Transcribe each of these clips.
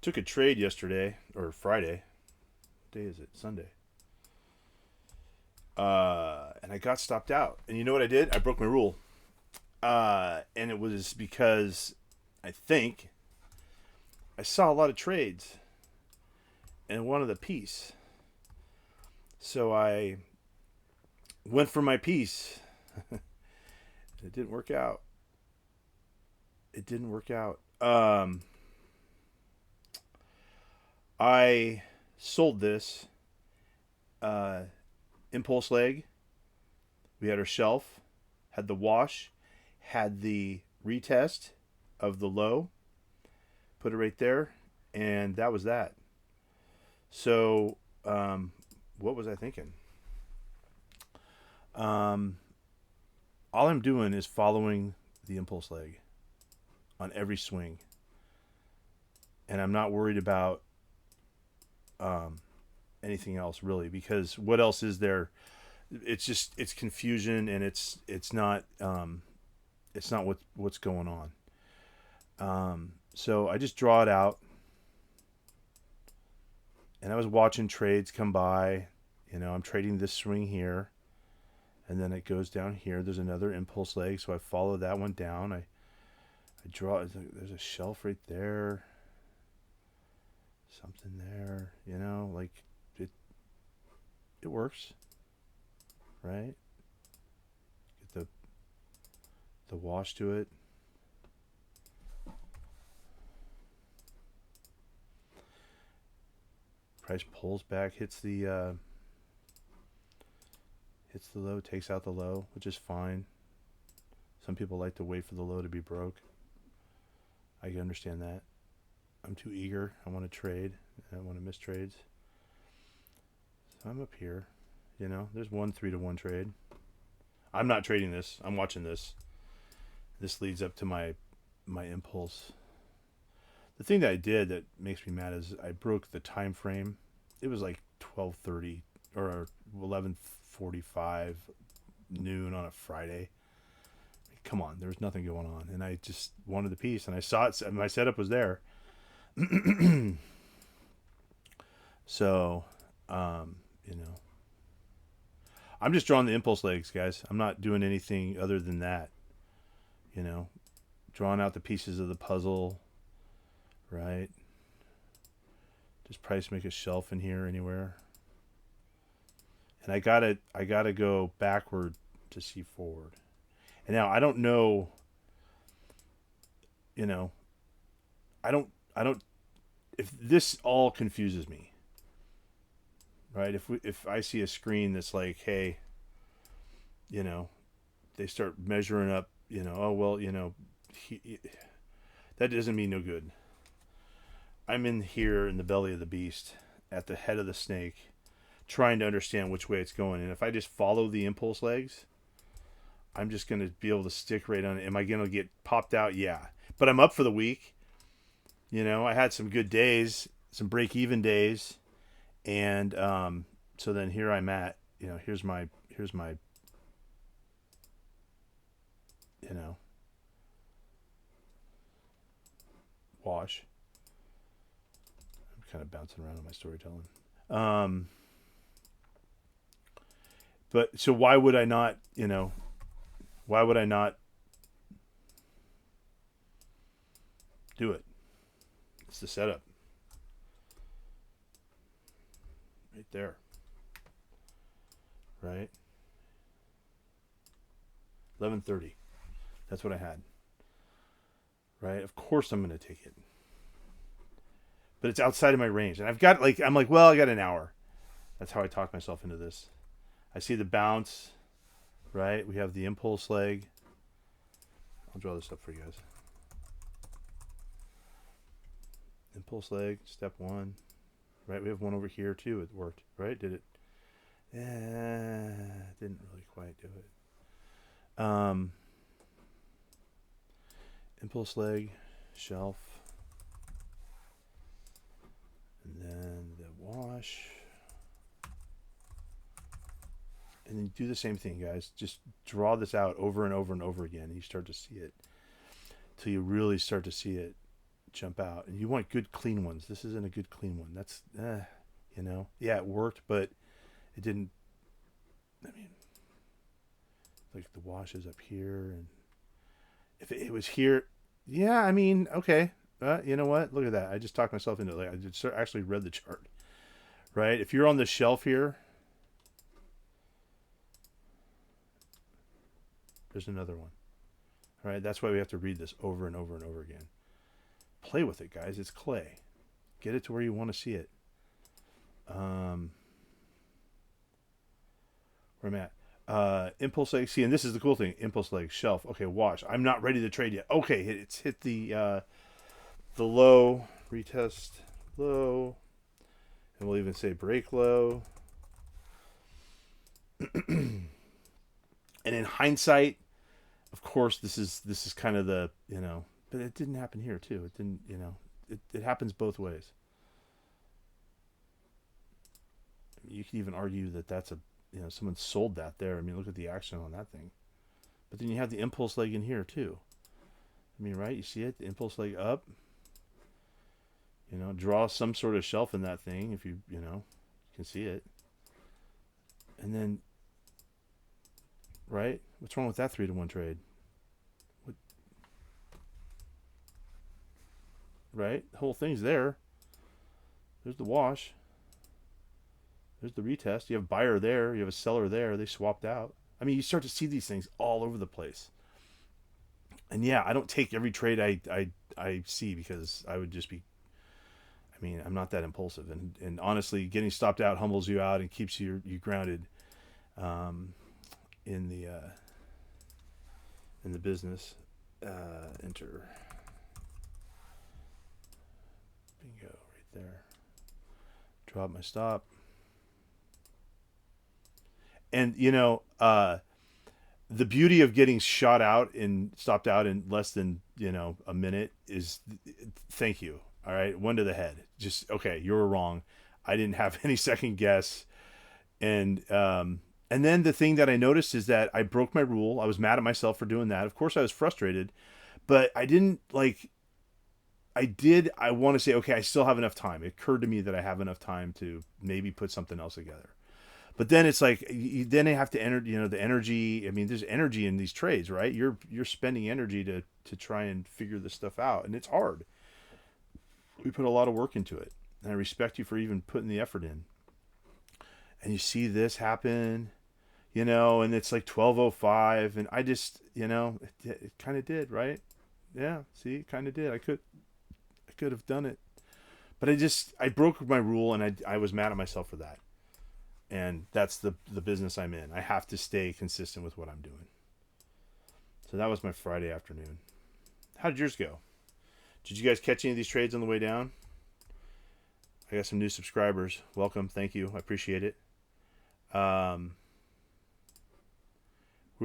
Took a trade yesterday or Friday. What day is it? Sunday. And I got stopped out. And you know what I did? I broke my rule. And it was because I think I saw a lot of trades and wanted a piece. So I went for my piece. It didn't work out. It didn't work out. I sold this uh, impulse leg. We had our shelf, had the wash, had the retest of the low, put it right there, and that was that. So, what was I thinking? Um, all I'm doing is following the impulse leg on every swing, and I'm not worried about um, anything else really because what else is there? It's just it's confusion and it's not what's going on. So I just draw it out, and I was watching trades come by. You know, I'm trading this swing here, and then it goes down here. There's another impulse leg, so I follow that one down. I draw. There's a shelf right there, something there. You know, like it it works, right? Get the wash to it. Price pulls back, hits the low, takes out the low, which is fine. Some people like to wait for the low to be broke. I can understand that. I'm too eager. I want to trade. I want to miss trades. So I'm up here. You know, there's one 3-to-1 trade. I'm not trading this. I'm watching this. This leads up to my impulse. The thing that I did that makes me mad is I broke the time frame. It was like 12:30 or 11:45 noon on a Friday. Come on, there was nothing going on, and I just wanted the piece, and I saw it. My setup was there, so you know, I'm just drawing the impulse legs, guys. I'm not doing anything other than that. You know, drawing out the pieces of the puzzle, right? Just price make a shelf in here anywhere, and I gotta go backward to see forward. And now I don't know, you know, I don't if this all confuses me, right? If I see a screen that's like, hey, you know, they start measuring up, you know, oh well, you know, that doesn't mean no good. I'm in here in the belly of the beast, at the head of the snake, trying to understand which way it's going. And if I just follow the impulse legs, I'm just going to be able to stick right on it. Am I going to get popped out? Yeah. But I'm up for the week. You know, I had some good days, some break even days. And so then here I'm at, you know, here's my, you know, wash. I'm kind of bouncing around on my storytelling. Um, but so why would I not, you know, why would I not do it? It's the setup right there, right? 11:30. That's what I had, right? Of course I'm going to take it, but it's outside of my range, and I've got like I'm like, well, I got an hour. That's how I talk myself into this. I see the bounce, right? We have the impulse leg. I'll draw this up for you guys. Impulse leg, step one, right? We have one over here too. It worked, right? Did it? Yeah, didn't really quite do it. Impulse leg, shelf, and then the wash. And then do the same thing, guys. Just draw this out over and over and over again, and you start to see it till you really start to see it jump out. And you want good clean ones. This isn't a good clean one. That's, you know, yeah, it worked, but it didn't. I mean, like the wash is up here, and if it was here, yeah, I mean, okay. You know what? Look at that. I just talked myself into it. Like, I just actually read the chart, right? If you're on the shelf here, there's another one, right? That's why we have to read this over and over and over again. Play with it, guys. It's clay. Get it to where you want to see it. Where I'm at. Impulse leg. See, and this is the cool thing. Impulse leg, shelf. Okay, watch. I'm not ready to trade yet. Okay, it's hit the low. Retest low. And we'll even say break low. And in hindsight, of course, this is kind of the, you know, but it didn't happen here too. It didn't, you know, it happens both ways. You can even argue that that's a, you know, someone sold that there. I mean, look at the action on that thing. But then you have the impulse leg in here too. I mean, right? You see it? The impulse leg up. You know, draw some sort of shelf in that thing if you know, you can see it. And then, right? What's wrong with that 3-to-1 trade? What? Right? The whole thing's there. There's the wash. There's the retest. You have a buyer there. You have a seller there. They swapped out. I mean, you start to see these things all over the place. And yeah, I don't take every trade I see because I would just be, I mean, I'm not that impulsive. And honestly, getting stopped out humbles you out and keeps you grounded in the business. Enter. Bingo, right there. Drop my stop. And you know, the beauty of getting stopped out in less than, you know, a minute is, thank you. All right, one to the head. Just okay, you were wrong. I didn't have any second guess. And then the thing that I noticed is that I broke my rule. I was mad at myself for doing that. Of course, I was frustrated, but I didn't like. I want to say, okay, I still have enough time. It occurred to me that I have enough time to maybe put something else together. But then it's like, then I have to enter, you know, the energy. I mean, there's energy in these trades, right? You're spending energy to try and figure this stuff out, and it's hard. We put a lot of work into it, and I respect you for even putting the effort in. And you see this happen, you know, and it's like 12:05, and I just, you know, it kind of did, right? Yeah, see, it kind of did. I could have done it, but I broke my rule, and I was mad at myself for that. And that's the business I'm in. I have to stay consistent with what I'm doing. So that was my Friday afternoon. How did yours go? Did you guys catch any of these trades on the way down? I got some new subscribers. Welcome. Thank you. I appreciate it. We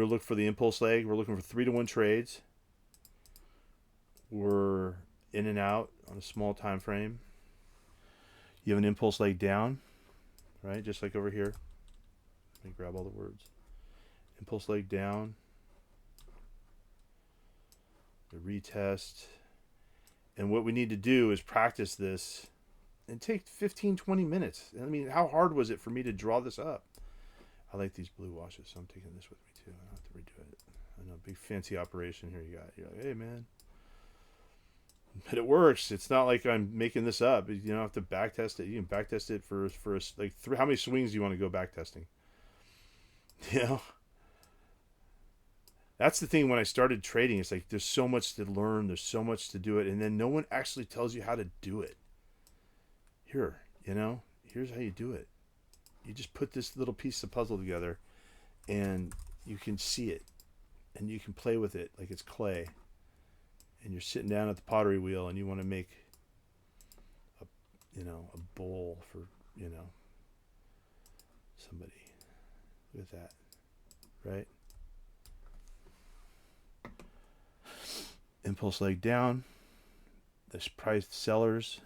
were looking for the impulse leg. We're looking for 3-to-1 trades. We're in and out on a small time frame. You have an impulse leg down. Right, just like over here. Let me grab all the words. Impulse leg down. The retest. And what we need to do is practice this and take 15-20 minutes. I mean, how hard was it for me to draw this up? I like these blue washes, so I'm taking this with me too. I don't have to redo it. I know, big fancy operation here you got. You're like, hey man. But it works. It's not like I'm making this up. You don't have to back test it. You can back test it for like how many swings do you want to go back testing? You know, that's the thing. When I started trading, it's like there's so much to learn. There's so much to do it, and then no one actually tells you how to do it. Here, you know, here's how you do it. You just put this little piece of puzzle together, and you can see it, and you can play with it like it's clay. And you're sitting down at the pottery wheel and you want to make a bowl for, you know, somebody. Look at that. Right? Impulse leg down. This price sellers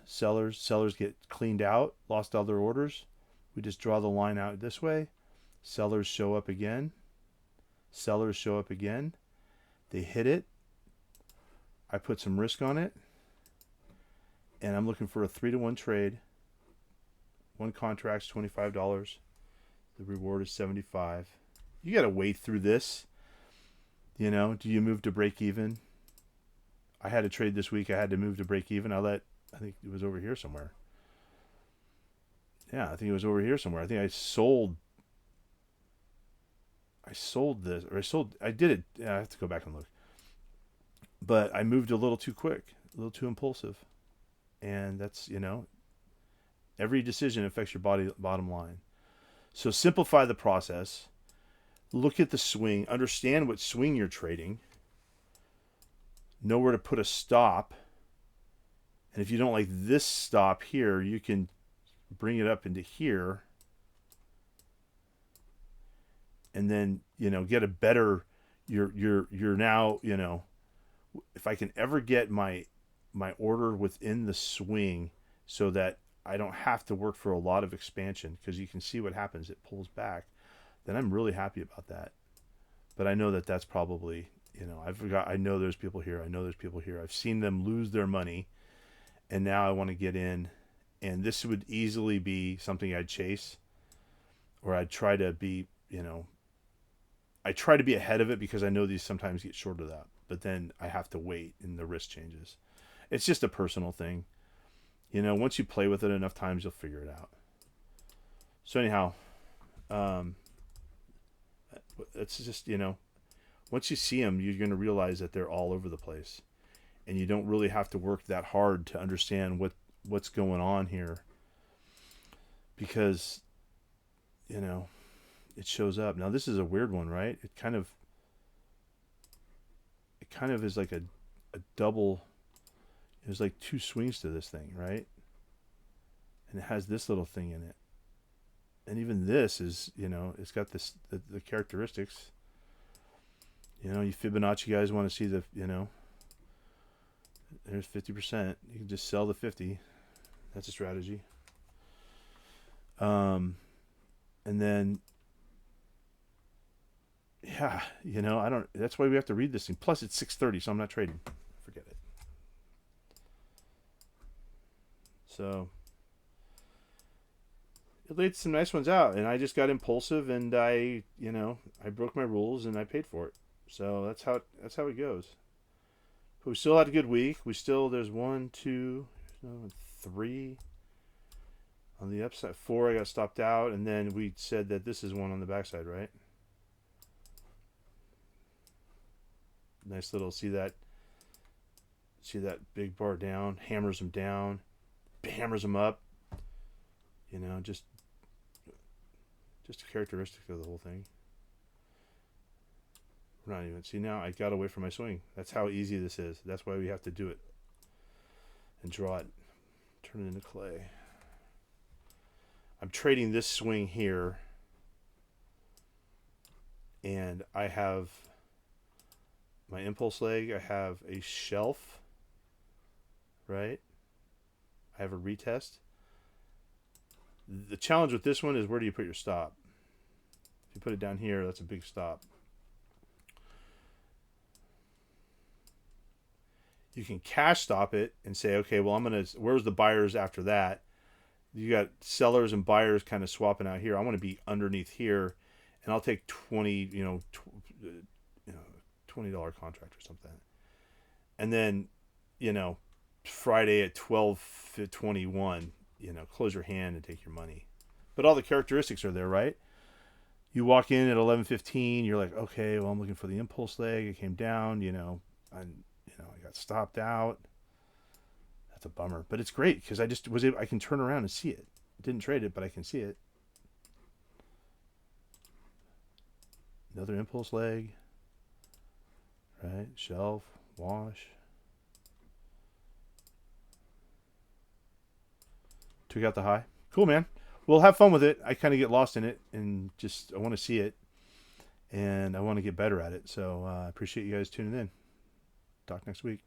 get cleaned out, lost all their orders. We just draw the line out this way. Sellers show up again. They hit it. I put some risk on it, and I'm looking for a 3-to-1 trade. One contract's $25. The reward is $75. You got to wade through this. Do you move to break even? I had a trade this week. I had to move to break even. I think it was over here somewhere. Yeah, I think it was over here somewhere. I think I sold this, or I did it. Yeah, I have to go back and look. But I moved a little too quick, a little too impulsive. And that's, every decision affects your bottom line. So simplify the process. Look at the swing, understand what swing you're trading, know where to put a stop. And if you don't like this stop here, you can bring it up into here. And then, get a better, you're now, if I can ever get my order within the swing so that I don't have to work for a lot of expansion, because you can see what happens. It pulls back. Then I'm really happy about that. But I know that that's probably, I know there's people here. I know there's people here. I've seen them lose their money, and now I want to get in. And this would easily be something I'd chase, or I'd try to be, I try to be ahead of it, because I know these sometimes get shorted up. But then I have to wait, and the risk changes. It's just a personal thing. Once you play with it enough times, you'll figure it out. So anyhow, it's just, once you see them, you're going to realize that they're all over the place, and you don't really have to work that hard to understand what's going on here, because, it shows up. Now this is a weird one, right? It kind of is like a double. There's like two swings to this thing, right? And it has this little thing in it. And even this is, it's got the characteristics. You Fibonacci guys want to see the, there's 50%. You can just sell the 50. That's a strategy. And then, yeah, that's why we have to read this thing. Plus it's 6:30, so I'm not trading. Forget it. So it laid some nice ones out, and I just got impulsive, and I broke my rules, and I paid for it. So that's how it goes. But we still had a good week. There's 1, 2, 3 on the upside. 4 I got stopped out, and then we said that this is one on the backside, right? Nice little, see that big bar down, hammers them down, hammers them up. Just a characteristic of the whole thing. We're not even, see, now I got away from my swing. That's how easy this is. That's why we have to do it and draw it, turn it into clay. I'm trading this swing here, and I have my impulse leg. I have a shelf, right? I have a retest. The challenge with this one is, where do you put your stop? If you put it down here, that's a big stop. You can cash stop it and say, okay, well, where's the buyers after that? You got sellers and buyers kind of swapping out here. I want to be underneath here, and I'll take $20 contract or something. And then, Friday at 12:21, close your hand and take your money. But all the characteristics are there, right? You walk in at 11:15, you're like, okay, well, I'm looking for the impulse leg. It came down, I got stopped out. That's a bummer, but it's great because I can turn around and see it. Didn't trade it, but I can see it. Another impulse leg, right? Shelf, wash. Took out the high. Cool, man. We'll have fun with it. I kind of get lost in it, and I want to see it, and I want to get better at it. So I appreciate you guys tuning in. Talk next week.